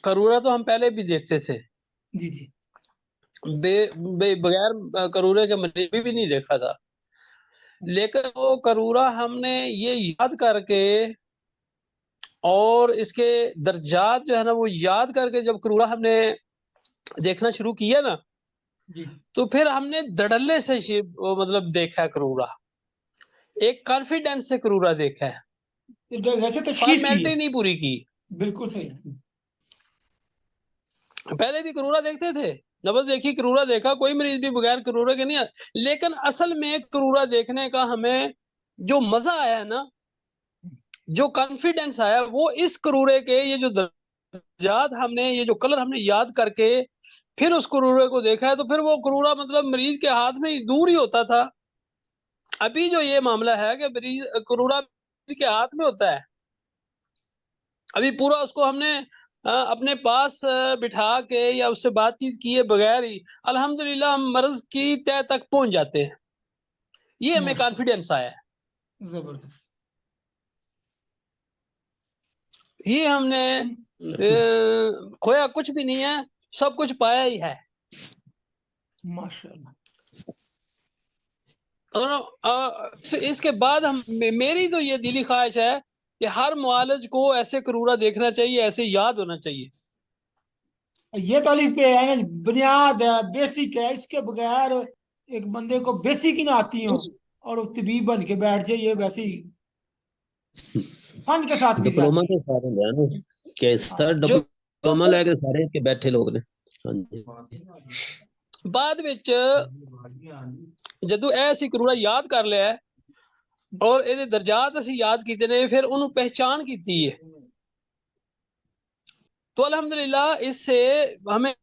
करूरा तो हम पहले भी देखते थे, जी जी। बगैर करूरे के मरीज भी नहीं देखा था। लेकिन वो करूरा हमने ये याद करके और इसके दर्जात जो है ना वो याद करके जब करूरा हमने देखना शुरू किया ना, जी तो फिर हमने धड़ल्ले से वो मतलब देखा है करूरा, एक कॉन्फिडेंस से करूरा देखा है, वैसे तशखीस की है। फॉर्मेलिटी नहीं पूरी की। बिल्कुल सही। पहले भी करूरा देखते थे, नबज देखी करूरा देखा, कोई मरीज भी बगैर करूरे के नहीं लेकिन असल में करूरा देखने का हमें जो मजा आया है ना, जो कॉन्फिडेंस आया वो इस करूरे के ये जो दर्जात हमने ये जो कलर हमने याद करके फिर उस करूरे को देखा है, तो फिर वो करूरा मतलब मरीज के हाथ में ही दूर ही होता था। अभी जो ये मामला है कि मरीज करूरा मरीज के हाथ में होता है, अभी पूरा उसको हमने अपने पास बिठा के या उससे बातचीत किए बगैर ही अल्हम्दुलिल्लाह हम मर्ज की तह तक पहुंच जाते हैं। ये हमें माशा कॉन्फिडेंस आया है, जबरदस्त। ये हमने खोया कुछ भी नहीं है, सब कुछ पाया ही है। माशाल्लाह। और इसके बाद हम मेरी तो ये दिली ख्वाहिश है कि हर मुआलिज को ऐसे करूरा देखना चाहिए, ऐसे याद होना चाहिए। ये तो अली पे है ना, बुनियाद है, बेसिक है। इसके बगैर एक बंदे को बेसिक ही ना आती हो और वो तबीब बन के बैठ जाए, ये वैसे ही फन के साथ की डिप्लोमा जाती तो सारे हैं ना कि सर है। जो डिप्लोमा लेके सारे के बैठे लोग ने। हाँ जी। बाद विच जदों ऐसी करूरा याद कर लिया है और ਇਹਦੇ दर्जात ਅਸੀਂ याद ਕੀਤੇ ने, फिर ਉਹਨੂੰ पहचान की है, तो अल्हम्दुलिल्लाह इससे हमें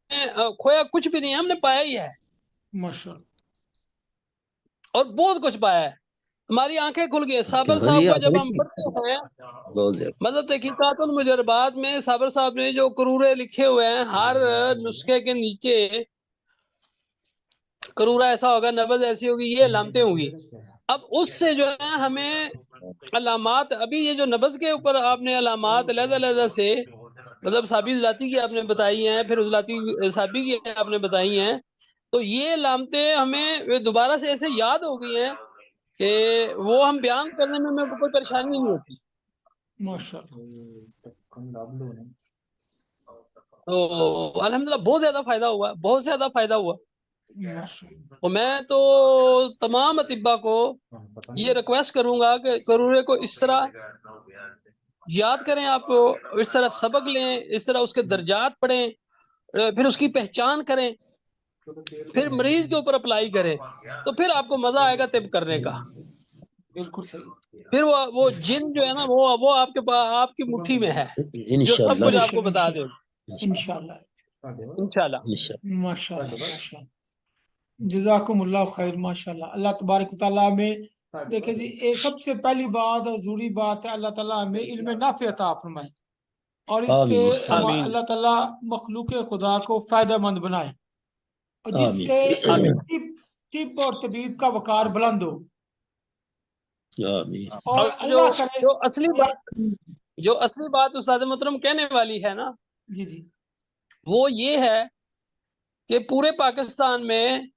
खोया कुछ भी नहीं, हमने पाया ही है माशाल्लाह। और बहुत कुछ पाया है। हमारी आंखें खुल गई। साबर क्या साहब ये को जब अपने हम पढ़ते हैं, बहुत ज्यादा मतलब तहकीकातुल मुजरबात में साबर साहब ने जो करूरे लिखे हुए हैं, हर नुस्खे के नीचे करूरा ऐसा होगा, नबज ऐसी होगी, ये अलामतें होंगी। अब उससे जो है हमें अलामात, अभी ये जो नबज के ऊपर आपने अलामात अलग-अलग से मतलब साबी ज़लाती की आपने बताई हैं, फिर उज़लाती साबी की आपने बताई हैं, तो ये अलामतें हमें दोबारा से ऐसे याद हो गई हैं कि वो हम बयान करने में हमें कोई परेशानी नहीं होती। माशाल्लाह। तो अल्हम्दुलिल्लाह बहुत ज्यादा फायदा हुआ, बहुत ज्यादा फायदा हुआ। माशाल्लाह। और मैं तो तमाम अतिब्बा को ये रिक्वेस्ट करूंगा कि करूरे को इस तरह याद करें, आप इस तरह सबक लें, इस तरह उसके दर्जात पढ़ें, फिर उसकी पहचान करें, फिर मरीज के ऊपर अप्लाई करें, तो फिर आपको मजा आएगा तिब करने का। बिल्कुल सही। फिर वो जिन जो है ना वो आपके पास आपकी मुट्ठी में है, जो सब इंशाल्लाह कुछ आपको बता दे इंशाल्लाह। इंशाल्लाह। माशाल्लाह माशाल्लाह। जज़ाकुमुल्लाह खैर। माशाल्लाह। अल्लाह तबारक तआला में देखिए जी, एक सबसे पहली बात और जरूरी बात है, अल्लाह ताला हमें इल्म नाफ़े अता फरमाए और इससे आमीन आमीन अल्लाह ताला मखलूक खुदा को फायदेमंद बनाए और जिससे आमीन तिब और तबीब का वकार बुलंद हो आमीन। और और अल्लाह करे। जो असली बात उस्ताद मोहतरम कहने वाली है ना, जी जी। वो ये है कि पूरे पाकिस्तान में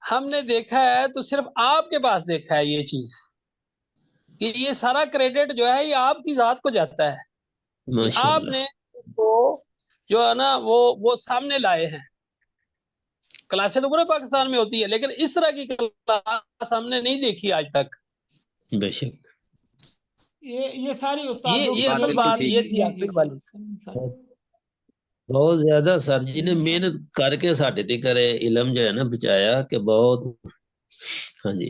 हमने देखा है, तो सिर्फ आपके पास देखा है ये चीज, कि ये सारा क्रेडिट जो है ये आपकी जात को जाता है कि माशाल्लाह। आपने वो जो है ना वो सामने लाए हैं। क्लासें तो पूरे पाकिस्तान में होती है, लेकिन इस तरह की क्लास हमने नहीं देखी आज तक। बेशक ये सारी उस्तादों ये की असल बरकत बात ही ये थी ये आखिर वाली। सारी बहुत ज्यादा सर जी ने मेहनत माशाल्लाह। करके साढ़े ते करे इलम जो है ना बचाया कि बहुत। हाँ जी।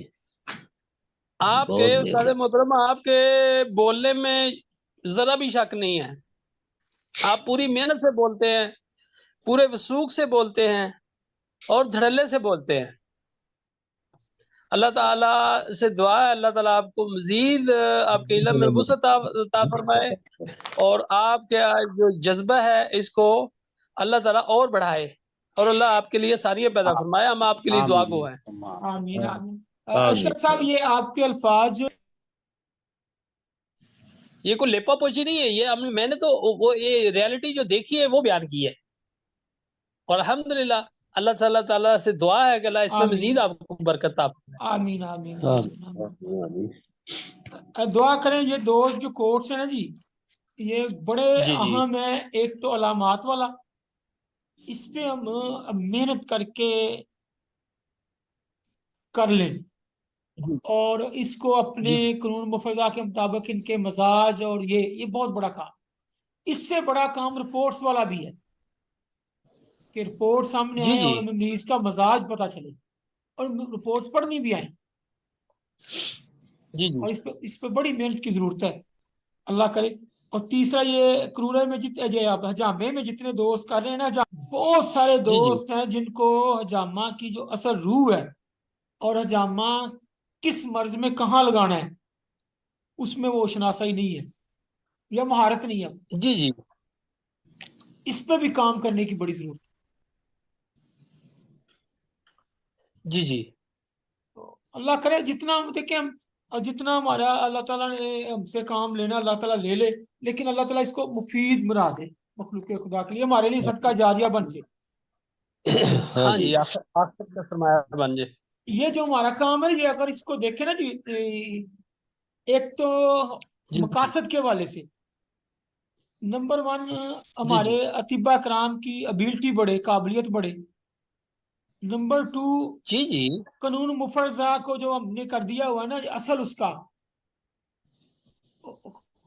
आपके बहुत उस्ताद मेहनत। मोहतरम आपके बोलने में जरा भी शक नहीं है, आप पूरी मेहनत से बोलते हैं, पूरे वसूख से बोलते हैं और धड़ल्ले से बोलते हैं। अल्लाह ताला से दुआ है, अल्लाह ताला आपको मजीद आपके इल्म में वुसअत अता फरमाए और आपका जो जज्बा है इसको अल्लाह ताला और बढ़ाए और अल्लाह आपके लिए सारियां पैदा फरमाए। हम आपके लिए दुआ गो हैं। आमीन आमीन। आमीन अशरफ साहब, ये आपके अल्फाज जो ये कोई लेपा पोची नहीं है, ये मैंने तो वो ये रियलिटी जो देखी है वो बयान की है। और अल्हम्दुलिल्लाह, अल्लाह ताला ताला से दुआ है कि अल्लाह इसमें आमीन मजीद आपको बरकत आप। आमीन आमीन हाँ आमीन आमीन। आमीन। दुआ करें। ये दो जो कोर्स है ना जी, ये बड़े जी जी अहम है। एक तो अलामात वाला, इस पे हम मेहनत करके कर लें, जी और इसको अपने जी कानून मुफज़ा के मुताबिक इनके मजाज, और ये बहुत बड़ा काम। इससे बड़ा काम रिपोर्ट्स वाला भी है, कि रिपोर्ट सामने जी आए जी और हमें मरीज का मजाज पता चले, और रिपोर्ट्स पढ़नी भी आए। जी जी और इस पे बड़ी मेहनत की जरूरत है, अल्लाह करे। और तीसरा, ये क्रूरल में हजामे में जितने दोस्त कर रहे हैं ना, बहुत सारे जी जी दोस्त हैं जिनको हजामा की जो असल रूह है, और हजामा किस मर्ज में कहाँ लगाना है, उसमें वो शनासाई नहीं है या महारत नहीं है। जी जी इस पे भी काम करने की बड़ी जरूरत है। जी जी तो अल्लाह करे जितना हम देखें, हम और जितना हमारा अल्लाह ताला ने हमसे काम लेना, अल्लाह ताला ले ले, लेकिन अल्लाह ताला इसको मुफीद बना दे मखलूक खुदा के लिए, हमारे लिए सदका जारिया बन जाए। हाँ हाँ जी। जी, आप सबका सरमाया बन जाए। ये जो हमारा काम है, ये अगर इसको देखें ना जी, एक तो जी जी मकासद के हवाले से, नंबर वन, जी हमारे जी अतिबा कराम की एबिलिटी बढ़े, काबिलियत बढ़े। नंबर टू, जी जी कानून मुफर्जा को जो हमने कर दिया हुआ है ना, असल उसका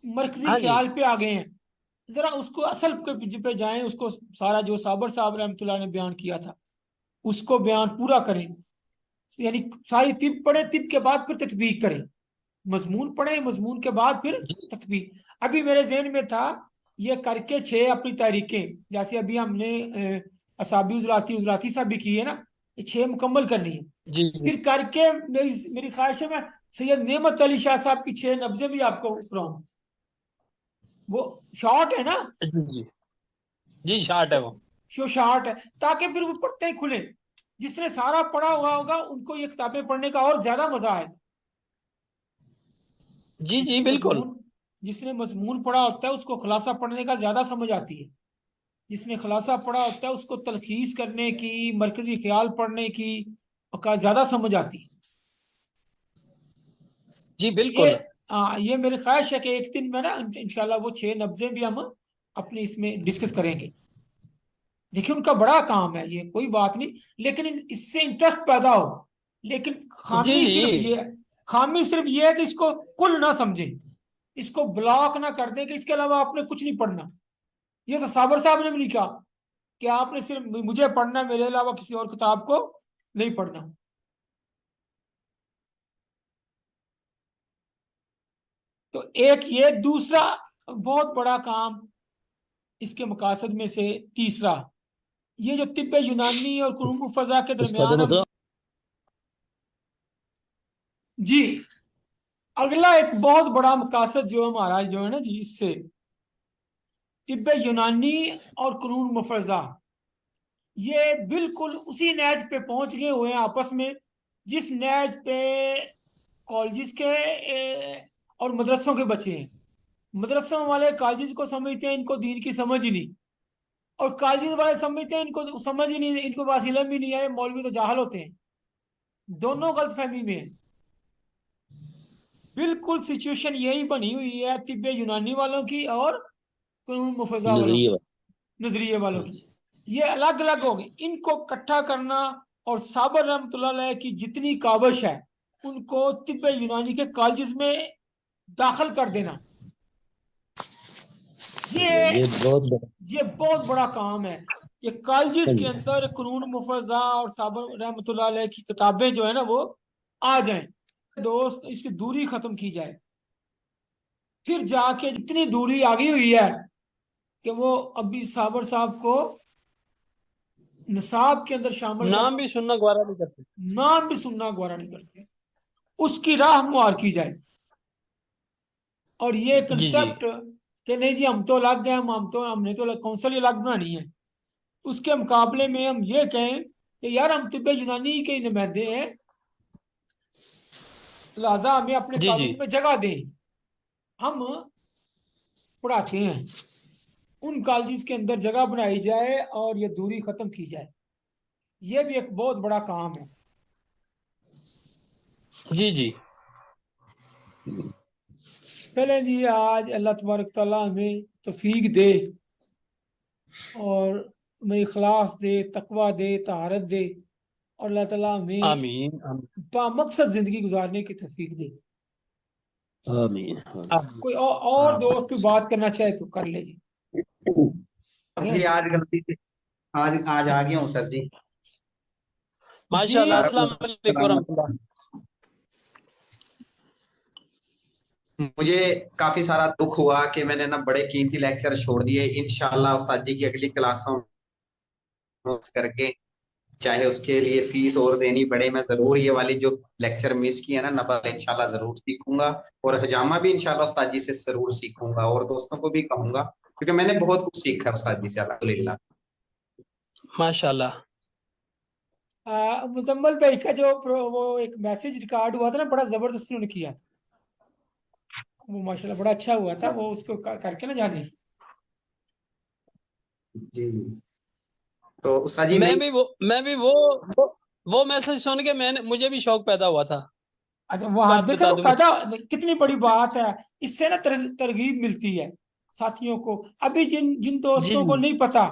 मरकजी हाँ जी ख्याल पे आ गए हैं, जरा उसको असल पे जाएं, उसको सारा जो साबर साहब रहमतुल्लाह ने बयान किया था, उसको बयान पूरा करें। यानी सारी तिब पढ़े, तिब के बाद फिर तत्बीक करें। मजमून पढ़े, मजमून के बाद फिर जी तत्बीक। अभी मेरे जहन में था, ये करके 6 अपनी तारीखें, जैसे अभी हमने असाबी उजलाती उजलाती सब भी की है ना, ये 6 मुकम्मल करनी है। जी जी फिर करके मेरी मेरी ख्वाहिश है, मैं सैयद नेमत अली शाह साहब की 6 नब्जें भी आपको सुनाऊं। वो शॉर्ट है ना, जी जी शार्ट है वो। शो शॉर्ट है, ताकि फिर वो पढ़ते ही खुले। जिसने सारा पढ़ा हुआ होगा उनको ये किताबें पढ़ने का और ज्यादा मजा आएगा। जी जी जिसने बिल्कुल। मजमून जिसने मजमून पढ़ा होता है उसको खुलासा पढ़ने का ज्यादा समझ आती है। जिसने खुलासा पढ़ा होता है उसको तलखीस करने की, मरकजी ख्याल पढ़ने की का ज्यादा समझ आती है। जी तो ये, बिल्कुल। ये मेरी ख्वाहिश है कि एक दिन में ना इंशाल्लाह वो 6 नब्जें भी हम अपने इसमें डिस्कस करेंगे। देखिए, उनका बड़ा काम है, ये कोई बात नहीं, लेकिन इससे इंटरेस्ट पैदा हो। लेकिन जी खामी जी सिर्फ ये है, खामी सिर्फ ये है कि इसको कुल ना समझे, इसको ब्लॉक ना कर दें कि इसके अलावा आपने कुछ नहीं पढ़ना। ये तो साबर साहब ने भी नहीं कहा कि आपने सिर्फ मुझे पढ़ना है, मेरे अलावा किसी और किताब को नहीं पढ़ना। तो एक ये, दूसरा बहुत बड़ा काम इसके मकासद में से, तीसरा, ये जो तिब्बे यूनानी और कुरूम फजा के उस्ताद दरमियान हम। मतलब। जी, अगला एक बहुत बड़ा मकासद जो हमारा जो है ना जी, इससे तिब्बे यूनानी और कुरूम मुफरजा, ये बिल्कुल उसी नैज पे पहुंच गए हुए हैं आपस में, जिस नैज पे कॉलेज के और मदरसों के बच्चे हैं। मदरसों वाले कॉलेज को समझते हैं इनको दीन की समझ ही नहीं, और कॉलेज वाले समझते हैं इनको समझ ही नहीं, इनको पास इल्म ही नहीं है, मौलवी तो जाहल होते हैं। दोनों गलतफहमी में है। बिल्कुल सिचुएशन यही बनी हुई है तिब्बे यूनानी वालों की और कानून मुफजा वालों नजरिए की, नजरिए वालों हाँ की। जी। ये अलग अलग हो गए, इनको इकट्ठा करना, और साबर रहमतुल्लाह अलैह की जितनी काविश है, उनको तिब्बे यूनानी के कॉलेजेस में दाखिल कर देना, ये ये बहुत बड़ा। ये बहुत बड़ा काम है। ये कॉलेजेस हाँ के जी। अंदर कानून मुफजा और साबर रहमतुल्लाह अलैह की किताबें जो है ना, वो आ जाएं। दोस्त, इसकी दूरी खत्म की जाए। फिर जाके जितनी दूरी आ गई हुई है कि वो अभी साबर साहब को निसाब के अंदर शामिल नाम करना, भी सुनना गवारा नहीं करते। नाम भी सुनना गवारा नहीं करते, उसकी राह मुहार की जाए। और ये जी जी कंसेप्ट कि नहीं जी हम तो अलग हैं, हमने तो कौंसल अलग बनानी है, उसके मुकाबले में हम ये कहें कि यार हम तिब्बे यूनानी के नुमाइंदे हैं, लिहाजा हमें अपने जी जी कॉलेज में जगह दें। हम पढ़ाते हैं, उन कॉलेजेस के अंदर जगह बनाई जाए और ये दूरी खत्म की जाए। ये भी एक बहुत बड़ा काम है। जी जी। चलें जी, आज अल्लाह तबारक ताला हमें तौफीक दे और हमें इखलास दे, तकवा दे, तहारत दे, और अल्लाह ताला हमें आमीन आमीन बामकसद जिंदगी गुजारने की तौफीक दे। आमीन आमीन। आमीन। कोई और दोस्त कोई बात करना चाहे तो कर ले जी। जी हैं? आज गलती से आज आज आ गया हूँ सर जी। जी माशाल्लाह, अस्सलाम वालेकुम रहमतुल्लाह। मुझे काफी सारा दुख हुआ कि मैंने ना बड़े कीमती लेक्चर छोड़ दिए। इंशाल्लाह उस्ताद जी की अगली क्लासों में करके, चाहे उसके लिए फीस और देनी पड़े, मैं जरूर ये वाली जो लेक्चर मिस किया ना नबल इंशाल्लाह जरूर सीखूंगा। और हजामा भी इंशाल्लाह उस्ताद जी से जरूर सीखूंगा और दोस्तों को भी कहूंगा, क्योंकि मैंने बहुत कुछ सीखा है उस्ताद जी से अल्हम्दुलिल्लाह। माशाल्लाह। मुजम्मल भाई का जो वो एक मैसेज रिकॉर्ड हुआ था ना, बड़ा जबरदस्त उन्होंने किया था। वो माशाल्लाह बड़ा अच्छा हुआ था, वो उसको करके ना जाने। जी तो उस्ताद जी नहीं मैं भी वो मैसेज सुन के मुझे भी शौक पैदा हुआ था। अच्छा, वहां बात देखे बता वो दूं मैं। फायदा, कितनी बड़ी बात है। इससे ना तरगीब मिलती है साथियों को। अभी जिन जिन जी दोस्तों को जी नहीं पता,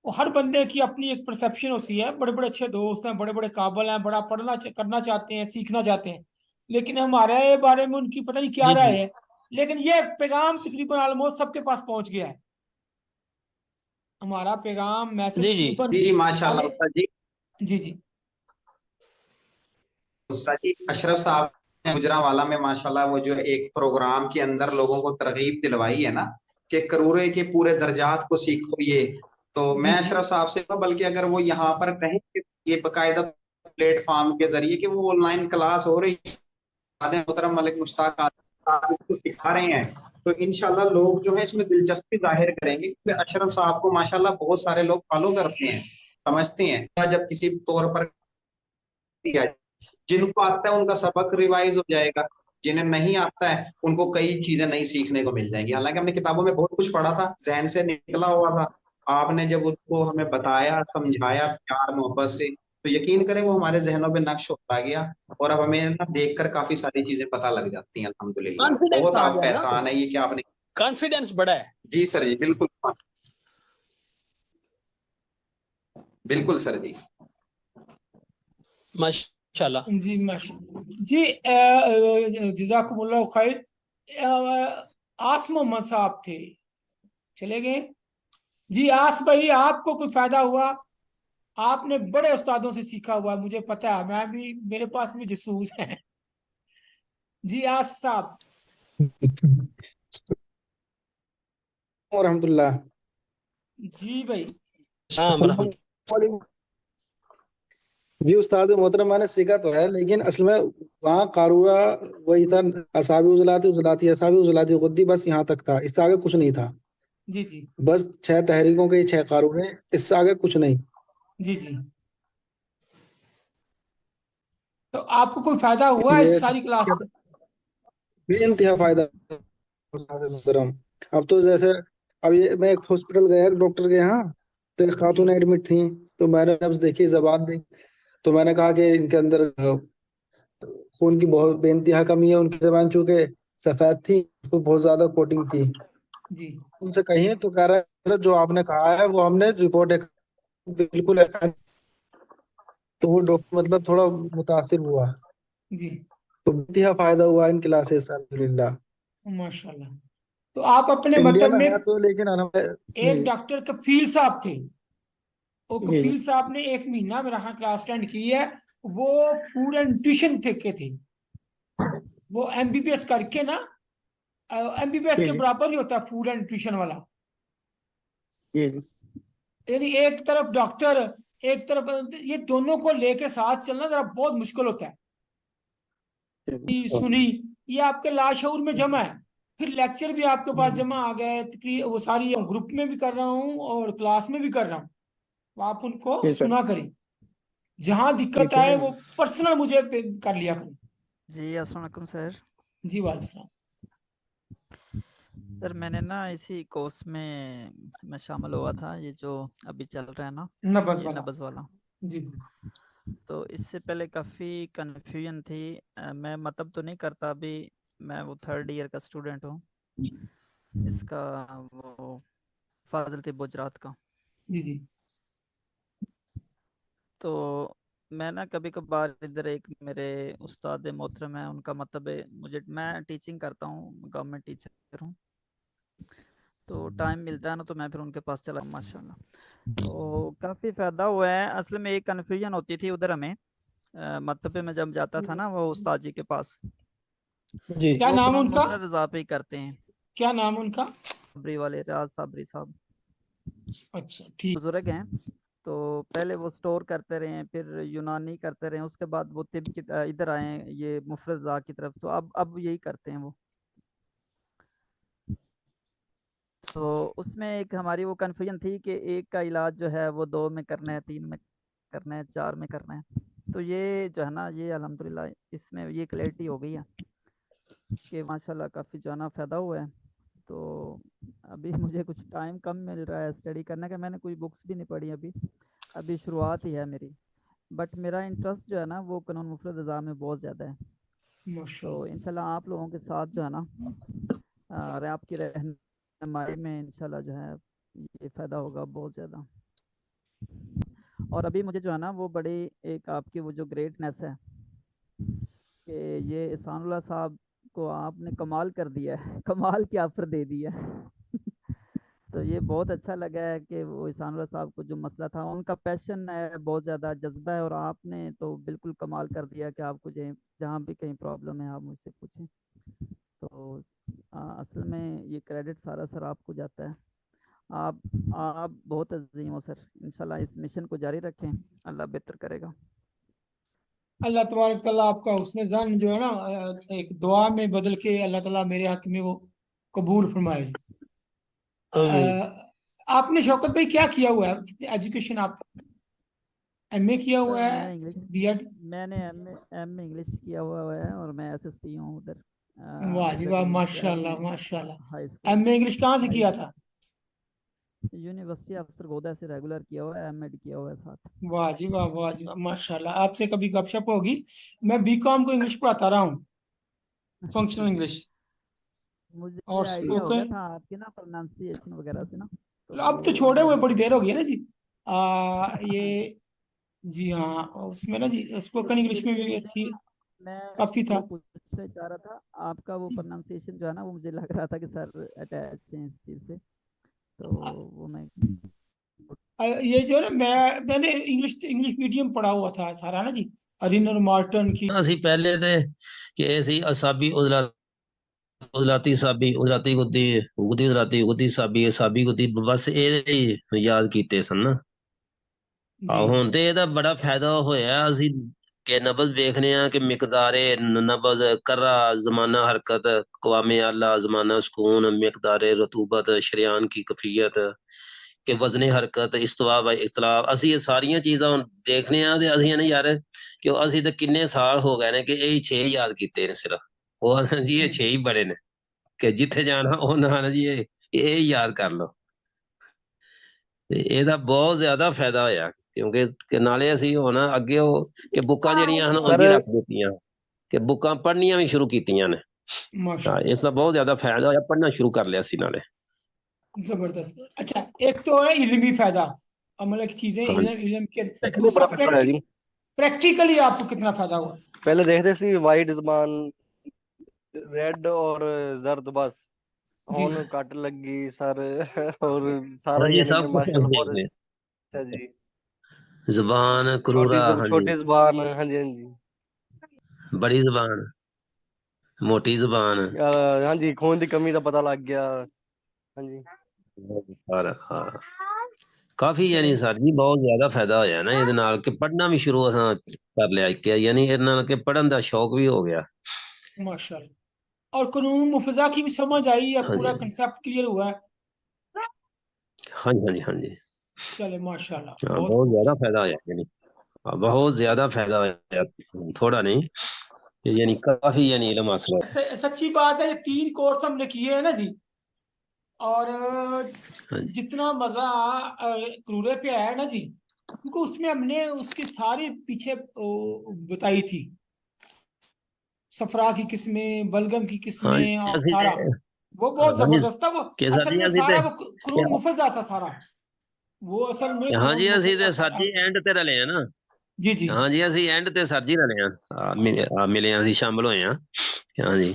वो हर बंदे की अपनी एक परसेप्शन होती है। बड़े बड़े अच्छे दोस्त हैं, बड़े बड़े काबिल हैं, बड़ा करना चाहते हैं, सीखना चाहते हैं, लेकिन हमारे बारे में उनकी पता नहीं क्या जी राय जी है। लेकिन ये पैगाम तकरीबन ऑलमोस्ट सबके पास पहुंच गया है। हमारा पैगाम मैसेज जी जी तकरीबन जी माशाल्लाह सारे। उस्ताद जी। जी जी। उस्ताद जी अशरफ साहब ने गुजरांवाला में माशाल्लाह वो जो एक प्रोग्राम के अंदर लोगों को तरगीब दिलवाई है ना कि करूरे के पूरे दर्जात को सीखो ये, तो जी मैं जी। अशरफ साहब से बल्कि अगर वो यहाँ पर कहें कि ये बकायदा प्लेटफॉर्म के जरिए कि वो ऑनलाइन क्लास हो रही है, मोहतरम मलिक मुश्ताक आप इसको सिखा रहे हैं, तो इंशाल्लाह लोग जो है इसमें दिलचस्पी जाहिर करेंगे, क्योंकि अशरफ साहब को माशाल्लाह बहुत सारे लोग फॉलो करते हैं, समझते हैं। जब किसी तौर पर किया, जिनको आता है उनका सबक रिवाइज हो जाएगा, जिन्हें नहीं आता है उनको कई चीजें नई सीखने को मिल जाएंगी। हालांकि हमने किताबों में बहुत कुछ पढ़ा था, जहन से निकला हुआ था, आपने जब उसको हमें बताया समझाया प्यार मोहब्बत से, तो यकीन करें वो हमारे जहनों पे नक्श होता गया। और अब हमें ना देखकर काफी सारी चीजें पता लग जाती हैं अल्हम्दुलिल्लाह। कॉन्फिडेंस बहुत आ आपका गया ना, एहसान है ये कि आपने। कॉन्फिडेंस बढ़ा है। जी सर जी बिल्कुल, बिल्कुल सर जी। माशाल्लाह। जी माशा जी। जजाकुमुल्लाह खैर। आस मोहम्मद साहब थे, चले गए। जी आस भाई, आपको कोई फायदा हुआ? आपने बड़े उस्तादों से सीखा हुआ है, मुझे पता है, मैं भी, मेरे पास भी जसूस है। जी आस साहब। रहमतुल्लाह। जी भाई। शाम अस्सलाम रहमत। वालेकुम। जी उस्ताद मोहतरम, मैंने सीखा तो है, लेकिन असल में वहाँ कारूरा वही था। असाबी उजलाती उजलाती असाबी उजलाती खुद्दी, बस यहाँ तक था, इससे आगे कुछ नहीं था। जी जी। बस 6 तहरीकों के 6 कारूरे, इससे आगे कुछ नहीं। जी जी। तो आपको कोई फायदा हुआ ये इस सारी क्लास से? बेइंतहा फायदा उस्ताद मोहतरम। अब तो जैसे, अब ये मैं एक हॉस्पिटल गया, एक डॉक्टर के यहाँ, तो एक जी खातून एडमिट थी। तो मैंने नब्ज देखी, जबान दी, तो मैंने कहा कि इनके अंदर खून की बहुत बेइंतहा कमी है। उनकी जबान चूंकि सफेद थी, तो बहुत ज्यादा कोटिंग थी। जी। उनसे कहिए तो कह रहा है जो आपने कहा है वो हमने रिपोर्ट बिल्कुल है। तो वो डॉक्टर मतलब थोड़ा मुतासिर हुआ। जी। तो बेइंतहा फायदा हुआ इन क्लासेस से अल्हम्दुलिल्लाह। माशाल्लाह। तो आप अपने इंडिया मतलब में में, है तो, लेकिन एक जी डॉक्टर कफील साहब थे, वो जी कफील साहब ने 1 महीना मेरा यहाँ क्लास अटेंड की है। वो पूरे ट्यूशन थे। वो एमबीबीएस करके ना, एमबीबीएस के जी बराबर ही होता है फूड एंड न्यूट्रिशन वाला। जी जी यानी एक तरफ डॉक्टर, एक तरफ ये दोनों को लेके साथ चलना जरा बहुत मुश्किल होता है। ये सुनी, ये आपके लाशऊर में जमा है। फिर लेक्चर भी आपके पास जमा आ गए, वो सारी ग्रुप में भी कर रहा हूँ और क्लास में भी कर रहा हूँ। तो आप उनको जी सर। सुना करें, जहां दिक्कत ठीक आए है। वो पर्सनल मुझे कर लिया करें। जी अस्सलाम वालेकुम सर। जी वालेकुम। सर मैंने ना इसी कोर्स में मैं शामिल हुआ था, ये जो अभी चल रहा है ना, नब्ज ये वाला। नब्ज वाला। जी जी। तो इससे पहले काफ़ी कन्फ्यूजन थी। मैं मतलब तो नहीं करता अभी, मैं वो 3rd ईयर का स्टूडेंट हूँ इसका, वो फाजिल थे गुजरात का। जी जी। तो मैं ना कभी कभार इधर, एक मेरे उस्ताद मोहतरम है, उनका मतलब है, मुझे, मैं टीचिंग करता हूँ, गवर्नमेंट टीचर हूँ। तो टाइम मिलता है ना तो मैं फिर उनके पास चला, माशाल्लाह। तो काफ़ी फ़ायदा हुआ है। असल में एक कन्फ्यूजन होती थी उधर हमें, मतलब पे मैं जब जाता था ना वो उस्ताद जी के पास, जी। क्या वो नाम कानून उनका? मुफरत इजाफे ही करते हैं, क्या नाम उनका? साबरी वाले, राज साबरी साहब, अच्छा ठीक। बुजुर्ग हैं। तो पहले वो स्टोर करते रहे, फिर यूनानी करते रहे, उसके बाद वो तिब की इधर आए, ये मुफरत ज़ा की तरफ, तो अब यही करते हैं वो। तो उसमें एक हमारी वो कन्फ्यूजन थी कि एक का इलाज जो है वो 2 में करना है, 3 में करना है, 4 में करना है। तो ये जो है ना, ये अल्हम्दुलिल्लाह इसमें ये क्लैरिटी हो गई है कि माशाल्लाह काफ़ी जो है ना फ़ायदा हुआ है। तो अभी मुझे कुछ टाइम कम मिल रहा है स्टडी करने का, मैंने कोई बुक्स भी नहीं पढ़ी अभी, अभी शुरुआत ही है मेरी। बट मेरा इंटरेस्ट जो है ना वो कानून मुफरत ज़ा में बहुत ज़्यादा है। तो माशाल्लाह। इंशाल्लाह आप लोगों के साथ जो है ना, और आपकी रहनुमाई में इंशाल्लाह जो है ये फ़ायदा होगा बहुत ज़्यादा। और अभी मुझे जो है ना वो बड़ी एक आपकी वो जो ग्रेटनेस है कि ये एहसानुल्लाह साहब को आपने कमाल कर दिया है, कमाल की ऑफ़र दे दिया है। तो ये बहुत अच्छा लगा है कि वो एहसानुल्लाह साहब को जो मसला था, उनका पैशन है, बहुत ज़्यादा जज्बा है, और आपने तो बिल्कुल कमाल कर दिया कि आपको जहाँ भी कहीं प्रॉब्लम है आप मुझसे पूछें। तो असल में ये क्रेडिट सारा सर आपको जाता है। आप आप बहुत अजीम हो सर, इंशाल्लाह इस मिशन को जारी रखें, अल्लाह बेहतर करेगा। अल्लाह तबारक ताला आपका हुस्न ज़न जो है ना एक दुआ में बदल के अल्लाह ताला मेरे हक में वो कबूल फरमाए जी। आमीन। आपने शौकत भाई क्या किया हुआ है एजुकेशन? आप एमए किया हुआ सर है? मैंने इंग्लिश, बीएड? मैंने एम ए इंग्लिश किया हुआ है, और मैं एसएसटी हूँ उधर, वाह जी वाह, एजुकेटेड माशाल्लाह इंस्टीट्यूट माशाल्लाह। हाई स्कूल, एमए इंग्लिश कहाँ से हाई किया था? यूनिवर्सिटी ऑफ सरगोदा से रेगुलर किया हुआ है, एमएड किया हुआ है साथ। वाह जी वाह, वाह जी वाह, माशाल्लाह। आपसे कभी गपशप होगी। मैं बीकॉम को इंग्लिश पढ़ाता रहा हूँ, फंक्शनल इंग्लिश मुझे और आइडिया हो गया स्पोकन। था आपके ना प्रोनाउंसिएशन वगैरह से ना, तो अब तो वो छोड़े हुए मैंने बड़ी देर हो गई है ना जी। हाँ, ये जी हाँ, उसमें ना जी तो स्पोकन इंग्लिश में मुझे भी मुझे अच्छी ना, मैं काफी था। वो पूछना चाह रहा था, आपका वो प्रोनाउंसिएशन जो है ना, वो मुझे लग रहा था कि सर अटैच हैं इस चीज़ से, तो वो मैं ये जो है ना, मैंने इंग्लिश इंग्लिश मीडियम पढ़ा हुआ था सारा ना जी, अरिनर मार्टन की। ਅਸੀਂ ਪਹਿਲੇ ਤੇ ਕਿ ਸੀ ਅਸਾਬੀ ਉਜ਼ਲਾਤੀ ਸਾਬੀ ਉਜ਼ਲਾਤੀ ਗੁੱਦੀ ਉਗਦੀ ਉਜ਼ਲਾਤੀ ਉਗਦੀ ਸਾਬੀ ਸਾਬੀ ਗੁੱਦੀ ਬਸ ਇਹ ਹੀ ਯਾਦ ਕੀਤੇ ਸਨ ਨਾ। जी ਹੁਣ ਤੇ ਇਹਦਾ ਬੜਾ ਫਾਇਦਾ ਹੋਇਆ, ਅਸੀਂ ਕਿ ਨਬਜ਼ ਵੇਖਨੇ ਆ ਕਿ ਮਿਕਦਾਰੇ ਨਬਜ਼ ਕਰਰਾ ਜ਼ਮਾਨਾ ਹਰਕਤ ਕਵਾਮੇ आला ਜ਼ਮਾਨਾ ਸਕੂਨ ਮਿਕਦਾਰੇ ਰਤੂਬਤ ਸ਼ਰਿਆਨ ਕੀ ਕਫੀयत ਕਿ ਵਜ਼ਨ ਹਰਕਤ ਇਸਤਵਾ व ਇਤਲਾਬ, ਅਸੀਂ ਇਹ ਸਾਰੀਆਂ ਚੀਜ਼ਾਂ ਹੁਣ ਦੇਖਨੇ ਆ ਤੇ ਅਸੀਂ ਨੇ ਯਾਰ ਕਿ ਅਸੀਂ ਤਾਂ ਕਿੰਨੇ ਸਾਲ ਹੋ ਗਏ ਨੇ ਕਿ ਇਹ 6 ਯਾਦ ਕੀਤੇ ਨੇ ਸਿਰਫ, ਉਹ ਜੀ ਇਹ 6 ਹੀ ਬੜੇ ਨੇ ਕਿ ਜਿੱਥੇ ਜਾਣਾ ਉਹ ਨਾ ਜੀ ਇਹ ਯਾਦ ਕਰ ਲਓ। ਤੇ ਇਹਦਾ ਬਹੁਤ ਜ਼ਿਆਦਾ ਫਾਇਦਾ ਹੋਇਆ ਕਿਉਂਕਿ ਕਿ ਨਾਲੇ ਅਸੀਂ ਹੁਣ ਅੱਗੇ ਉਹ ਕਿ ਬੁੱਕਾਂ ਜਿਹੜੀਆਂ ਹਨ ਉਹ सर ਅੱਗੇ ਰੱਖ ਦਿੱਤੀਆਂ ਕਿ ਬੁੱਕਾਂ ਪੜ੍ਹਨੀਆਂ ਵੀ ਸ਼ੁਰੂ ਕੀਤੀਆਂ ਨੇ। ਹਾਂ, माशाल्लाह, ਇਸ ਦਾ बहुत ज्यादा फायदा होया, पढ़ना शुरू कर लिया सी नाले। जबरदस्त। अच्छा, एक तो है इल्मी फायदा, अमल की चीजें, हाँ इल्म इल्म के। टेक्निकली दूसरा बड़ा फायदा है जी। प्रैक्टिकली आपको कितना फायदा हुआ? पहले देखते सी वाइट जबान रेड और जर्द बस, जी ਹੁਣ ਕੱਟ ਲੱਗੀ सर और सारा हाँ जी, यानी कि सब कुछ माशाल्लाह बहुत देखते अच्छा जी। जबान छोटी क्रूरा, हाँ जी, छोटी जबान, हाँ जी हाँ जी। बड़ी जबान, मोटी जबान, हाँ जी, खून की कमी का पता लग गया। हाँ जी। सारा हाँ काफी चले यानी सर जी बहुत ज्यादा फायदा होया ना ਇਹਦੇ ਨਾਲ ਕਿ ਪੜ੍ਹਨਾ ਵੀ ਸ਼ੁਰੂ ਅਸਾਂ ਕਰ ਲਿਆ ਕਿ ਯਾਨੀ ਇਹਦੇ ਨਾਲ ਕਿ ਪੜ੍ਹਨ ਦਾ ਸ਼ੌਕ ਵੀ ਹੋ ਗਿਆ। माशाल्लाह। और कानून मुफजा की भी समझ आई है, हाँ जी पूरा कंसेप्ट क्लियर हुआ है। हाँ जी हाँ जी हाँ जी चले माशाल्लाह, हाँ, बहुत बहुत खूब ज्यादा जी। फायदा होया यानी, हाँ, बहुत ज्यादा फायदा होया, थोड़ा नहीं कि यानी काफी यानी इल्म हासिल है। सच्ची बात है, ये 3 कोर्स हमने किए हैं ना जी, और हाँ जी जितना मजा क्रूरे पे आया ना जी, क्योंकि उसमें हमने उसकी सारी पीछे बताई थी, सफरा की किस्में, बलगम की हाँ किस्में, और जी सारा वो बहुत हाँ जी जबरदस्त था। वो कैसा असल जी में ਅਸੀਂ सारा ਤੇ वो क्रून मुफजा था सारा, वो असल में हाँ क्रून जी ਅਸੀਂ मुफजा ਤੇ ਸਰ था। ਜੀ ਐਂਡ ਤੇ ਰਲੇ ਆ ਨਾ जी जी। हाँ जी ਅਸੀਂ ਐਂਡ ਤੇ ਸਰ ਜੀ ਰਲੇ ਆ ਮਿਲੇ ਆ ਅਸੀਂ ਸ਼ਾਮਲ ਹੋਏ ਆ हाँ जी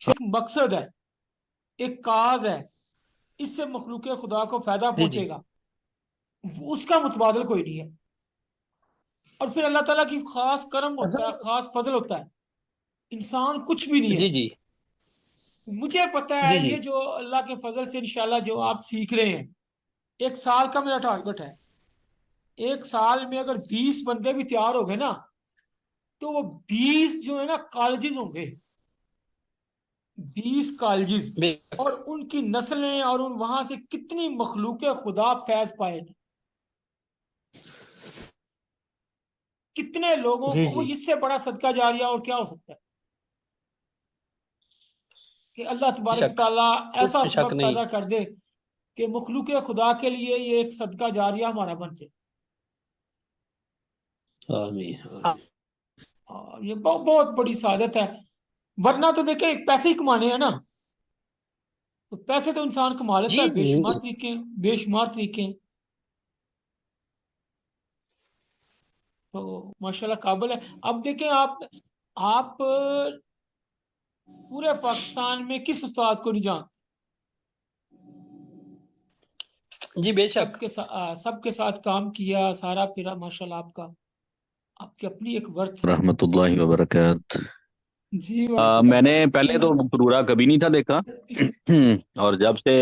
एक मकसद है, एक काज है, इससे मखलूक खुदा को फायदा जी जी पहुंचेगा, उसका मुतबादल कोई नहीं है। और फिर अल्लाह ताला की खास करम होता है, अच्छा खास फजल होता है, इंसान कुछ भी नहीं है। जी जी मुझे पता है जी जी ये जो अल्लाह के फजल से इंशाल्लाह जो आप सीख रहे हैं, एक साल का मेरा टारगेट है। एक साल में अगर 20 बंदे भी तैयार हो गए ना, तो वो 20 जो है ना कॉलेजेस होंगे, 20 कॉलेजेस, बेशक और उनकी नस्लें, और उन वहां से कितनी मखलूक खुदा फैज पाएगी, कितने लोगों जी को वो, जी इससे बड़ा सदका जारिया और क्या हो सकता है कि अल्लाह तबारक बेशक ताला ऐसा उसमें शक सबब नहीं पैदा कर दे कि मखलूक खुदा के लिए ये एक सदका जारिया हमारा बन जाए। आमीन आमीन और ये बहुत बड़ी सादत है। वरना तो देखे पैसे ही कमाने हैं ना, तो पैसे तो इंसान कमा लेता जी है बेशुमार जी तरीके हैं, बेशुमार तरीके हैं। तो माशाल्लाह काबिल है। अब देखें आप पूरे पाकिस्तान में किस उस्ताद को नहीं जानते? जी बेशक सबके साथ काम किया, सारा फिरा माशाल्लाह आपका, आपकी अपनी एक वर्थ है। रहमतुल्लाहि व बरकात। जी मैंने पहले तो क्रूरा कभी नहीं था देखा और जब से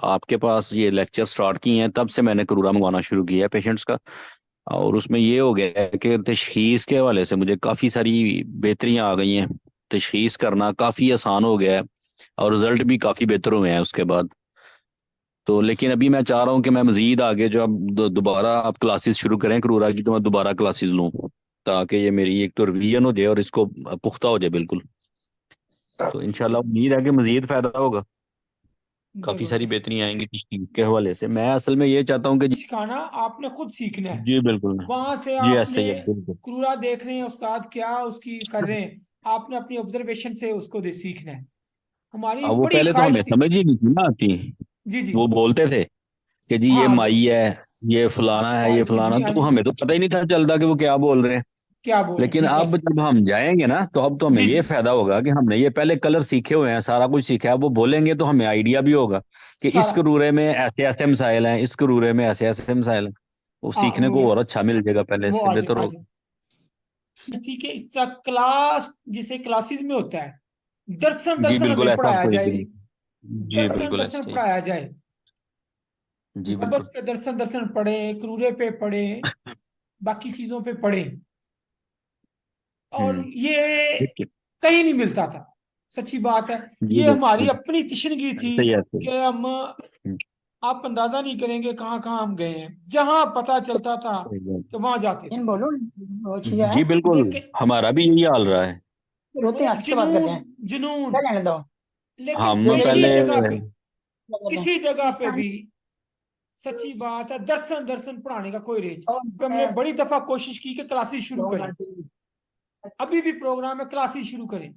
आपके पास ये लेक्चर स्टार्ट किए हैं तब से मैंने क्रूरा मंगवाना शुरू किया है पेशेंट्स का। और उसमें ये हो गया है कि तशखीस के हवाले से मुझे काफ़ी सारी बेहतरियां आ गई हैं। तशखीस करना काफ़ी आसान हो गया है और रिजल्ट भी काफ़ी बेहतर हुए हैं उसके बाद। तो लेकिन अभी मैं चाह रहा हूँ कि मैं मजीद आगे जो अब दोबारा आप क्लासेस शुरू करें क्रूरा की, तो मैं दोबारा क्लासेस लूँ ताकि ये मेरी एक तो रिवीजन हो जाए और इसको पुख्ता हो जाए बिल्कुल। तो इंशाल्लाह उम्मीद है कि मजीद फायदा होगा, काफ़ी सारी जबरदस्त। बेहतरी आएंगी तशखीस के हवाले से। मैं असल में ये चाहता हूँ कि सिखाना आपने खुद सीखना है, जी बिल्कुल वहां से जी ऐसे आपने ही है बिल्कुल। क्रूरा देख रहे हैं उस्ताद क्या उसकी कर रहे हैं, आपने अपनी ऑब्जर्वेशन से उसको सीखना है। हमारी अब वो बड़ी पहले तो ख्वाहिश हमें थी। समझ ही नहीं थी ना आती। जी जी। वो बोलते थे कि जी ये हाँ माई है, ये फलाना है, ये भाई फलाना, तिब्बी, हाँ तो जी, हमें तो पता ही नहीं था चलता कि वो क्या बोल रहे हैं। क्या बोल रहे, लेकिन ठीक है। अब जब हम जाएंगे ना तो अब तो हमें जी ये जी। फायदा होगा कि हमने ये पहले कलर सीखे हुए हैं, सारा कुछ सीखा है। वो बोलेंगे तो हमें आइडिया भी होगा कि इस सारा, करूरे में ऐसे ऐसे मसाइल हैं, इस करूरे में ऐसे ऐसे मसाइल हैं। वो हाँ सीखने को और अच्छा मिल जाएगा, पहले वो से आ बेहतर जाए, आ होगा। जाए। ठीक है, इस तरह क्लास जिसे क्लासेस में होता है, दर्शन जी दर्शन बिल्कुल हमें ऐसा पढ़ाया कोई जाए भी जी, नहीं। जी दर्शन बिल्कुल दर्शन ऐसे ही। पढ़ाया जाए। जी नबस बिल्कुल। पे दर्शन दर्शन पढ़े, क्रूरे पे पढ़े, बाकी चीजों पे पढ़े। और ये ठीक है। कहीं नहीं मिलता था, सच्ची बात है। जी ये हमारी बिल्कुल अपनी तिश्नगी थी ऐसे ही ऐसे ही। कि हम, हम्म, आप अंदाजा नहीं करेंगे कहाँ कहाँ हम गए हैं, जहां पता चलता था सही बात। कि वहां जाते थे। बोलो वो छिया है, जी बिल्कुल लेकिन हमारा भी यही हाल रहा है। रोते हैं, मतलब हंस के बात करते हैं, जुनून। क्या जाने दो। लेकिन हम रोते किसी पहले जगह पे, क्या कहते हैं। किसी जगह पे भी सच्ची बात है दर्शन दर्शन पढ़ाने का कोई रेंज। तो हमने बड़ी दफा कोशिश की कि क्लासेस शुरू करें, अभी भी प्रोग्राम है क्लासेस शुरू करें,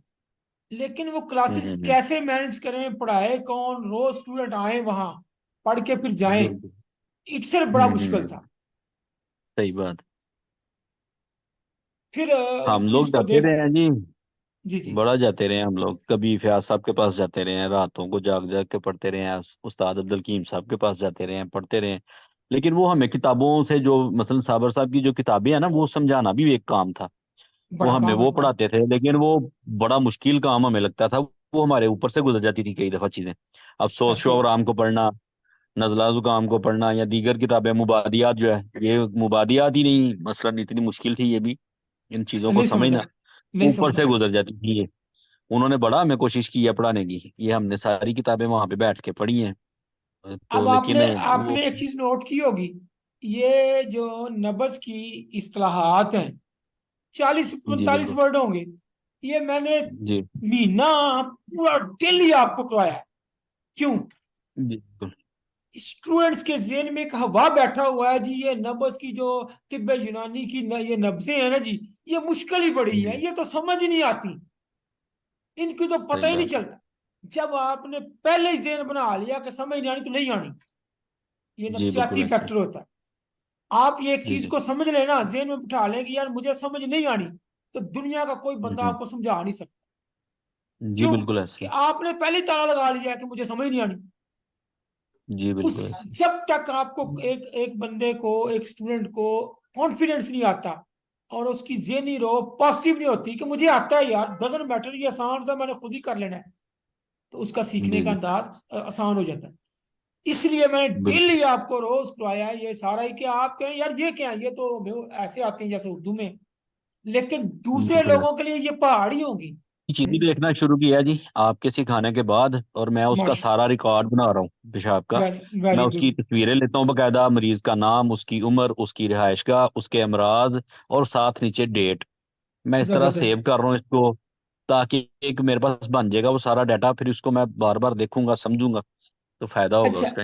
लेकिन वो क्लासेस हम्म। कैसे मैनेज करें, पढ़ाए कौन, रोज स्टूडेंट आए वहां पढ़ के फिर जाएं, बिल्कुल। इट्स बड़ा मुश्किल हम्म। था। सही बात। फिर हम इस चीज लोग को जाते देख, रहे हैं जी, जी जी। बड़ा जाते रहे हैं हम लोग। कभी फयाज साहब के पास जाते रहे हैं, रातों को जाग जाग के पढ़ते रहे हैं। उस्ताद अब्दुल कीम साहब के पास जाते रहे हैं, पढ़ते रहे हैं। लेकिन वो हमें किताबों से जो मसलन साबर साहब की जो किताबें हैं ना, वो समझाना भी एक काम था। वो बड़ा हमें काम है, वो बड़ा। पढ़ाते थे, लेकिन वो बड़ा मुश्किल काम हमें लगता था। वो हमारे ऊपर से गुजर जाती थी कई दफा चीजें। अब सोच ऐसे शो राम को पढ़ना, नजला जुकाम को पढ़ना, या दीगर किताबें, मुबादियात जो है, ये मुबादियात ही नहीं मसलन इतनी मुश्किल थी ये भी, इन चीजों को नहीं समझा, समझना नहीं ऊपर समझ से आता। गुजर जाती थी ये। उन्होंने बड़ा हमें कोशिश की है पढ़ाने की, ये हमने सारी किताबें वहां पे बैठ के पढ़ी हैं। तो अब लेकिन आपने वो आपने एक चीज नोट की होगी, ये जो नब्ज की इस्तिलाहात हैं, चालीस जी पैंतालीस बिल्कुल। वर्ड होंगे, ये मैंने जी महीना पूरा डेली आपको करवाया है। क्यों? जी बिल्कुल। स्टूडेंट्स के ज़हन में एक हवा बैठा हुआ है जी, ये नब्ज की जो तिब्ब यूनानी की ये नब्जें हैं ना जी, ये मुश्किल ही बड़ी है, जी ये तो समझ ही नहीं आती, इनकी तो पता सही ही नहीं बात है। चलता। जब आपने पहले ही ज़हन बना लिया कि समझ नहीं आनी तो नहीं आनी, ये जी बिल्कुल नफ्सियाती ऐसे। फैक्टर होता है। आप ये एक जी चीज जी। को समझ लेना, ज़हन में बिठा लें कि यार मुझे समझ नहीं आनी, तो दुनिया का कोई बंदा हम्म। आपको समझा नहीं सकता। जी क्यों? बिल्कुल कि ऐसे। आपने पहले ही ताला लगा लिया कि मुझे समझ नहीं आनी। जी उस बिल्कुल ऐसे। जब तक आपको एक एक बंदे को, एक स्टूडेंट को कॉन्फिडेंस नहीं आता और उसकी ज़हनी रो पॉजिटिव नहीं होती कि मुझे आता है यार, डजंट मैटर, ये आसान सा मैंने खुद ही कर लेना है, तो उसका सीखने जी का जी अंदाज आसान हो जाता है। इसलिए मैंने बिल्कुल। डेली आपको रोज करवाया है ये सारा ही, कि आप कहें यार ये क्या है, ये तो हमें ऐसे आते हैं जैसे उर्दू में, लेकिन दूसरे बिल्कुल लोगों के लिए ये पहाड़ी होंगी। चीजें देखना शुरू किया जी आपके सिखाने के बाद, और मैं उसका माश सारा रिकॉर्ड बना रहा हूँ पेशाब का। वेरी मैं वेरी उसकी गुड। तस्वीरें लेता हूँ बकायदा, मरीज का नाम, उसकी उम्र, उसकी रिहाइशगाह, उसके अमराज, और साथ नीचे डेट। मैं इस तरह जबरदस्त। सेव कर रहा हूँ इसको, ताकि एक मेरे पास बन जाएगा वो सारा डाटा, फिर उसको मैं बार बार देखूंगा, समझूंगा, तो फायदा होगा अच्छा, उसका।